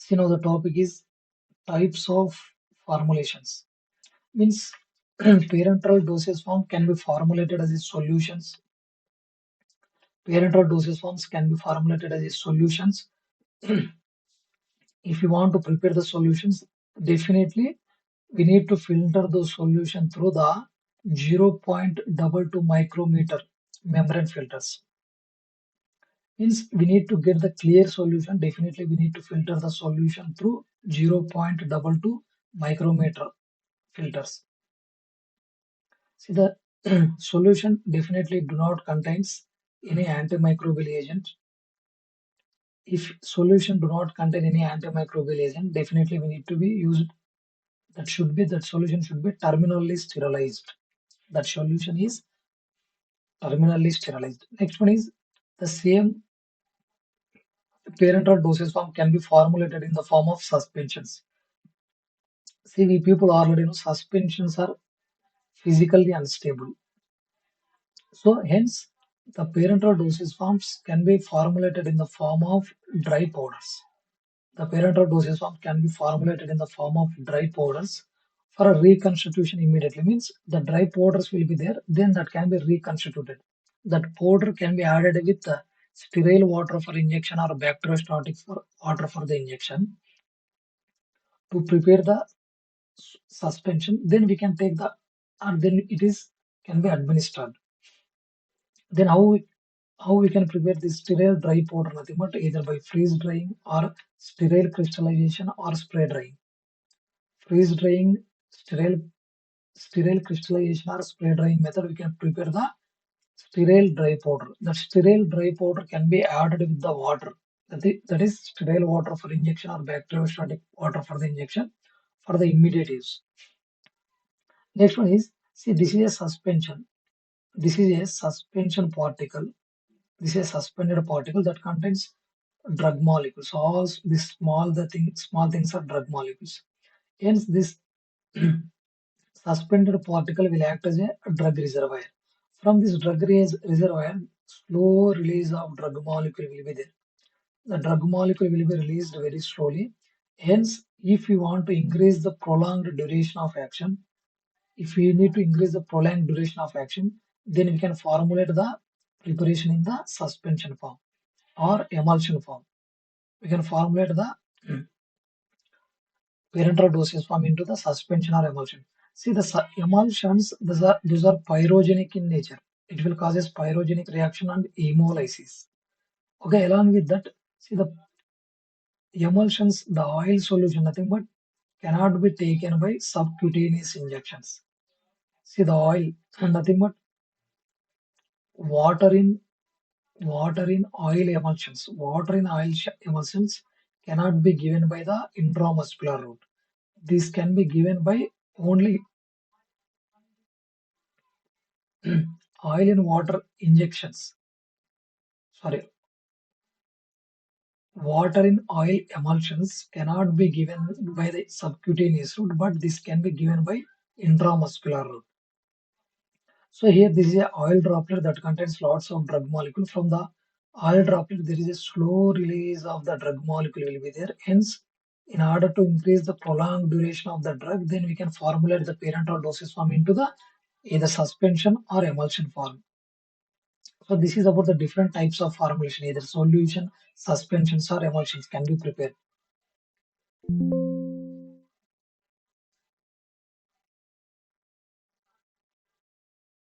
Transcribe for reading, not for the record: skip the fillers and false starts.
So now the topic is types of formulations. Means parenteral dosage form can be formulated as a solutions. Parenteral dosage forms can be formulated as a solutions. If you want to prepare the solutions, definitely we need to filter those solution through the 0.22 micrometer membrane filters. Means we need to get the clear solution. Definitely we need to filter the solution through 0.22 micrometer filters. See the solution definitely do not contains any antimicrobial agent. If solution do not contain any antimicrobial agent, definitely we need to be used. That solution should be terminally sterilized. That solution is terminally sterilized. Next one is the same parenteral dosage form can be formulated in the form of suspensions. See, we people already know suspensions are physically unstable. So hence, the parenteral dosage forms can be formulated in the form of dry powders. The parenteral dosage form can be formulated in the form of dry powders for a reconstitution immediately. Means the dry powders will be there, then that can be reconstituted. That powder can be added with sterile water for injection or bacteriostatic for water for the injection to prepare the suspension. Then we can take the and then it is can be administered. Then how we can prepare this sterile dry powder? Nothing but either by freeze drying or sterile crystallization or spray drying. Freeze drying, sterile sterile crystallization or spray drying method, we can prepare the sterile dry powder. The sterile dry powder can be added with the water. That is sterile water for injection or bacteriostatic water for the injection for the immediate use. Next one is, see, this is a suspension. This is a suspension particle. This is a suspended particle that contains drug molecules. All these small things are drug molecules. Hence, this suspended particle will act as a drug reservoir. From this drug reservoir, slow release of drug molecule will be there. The drug molecule will be released very slowly. Hence, if you want to increase the prolonged duration of action, if we need to increase the prolonged duration of action, then we can formulate the preparation in the suspension form or emulsion form. We can formulate the parenteral dosage form into the suspension or emulsion. See the emulsions, these are pyrogenic in nature. It will causes pyrogenic reaction and hemolysis. Okay, along with that, see the emulsions, the oil solution, nothing but cannot be taken by subcutaneous injections. See the oil, nothing but water in oil emulsions. Water in emulsions cannot be given by the intramuscular route. This can be given by only oil in water injections. Sorry, water in oil emulsions cannot be given by the subcutaneous route, but this can be given by intramuscular route. So here this is a oil droplet that contains lots of drug molecule. From the oil droplet, there is a slow release of the drug molecule will be there. Hence, in order to increase the prolonged duration of the drug, then we can formulate the parenteral dosage form into the either suspension or emulsion form. So this is about the different types of formulation, either solution, suspensions or emulsions can be prepared.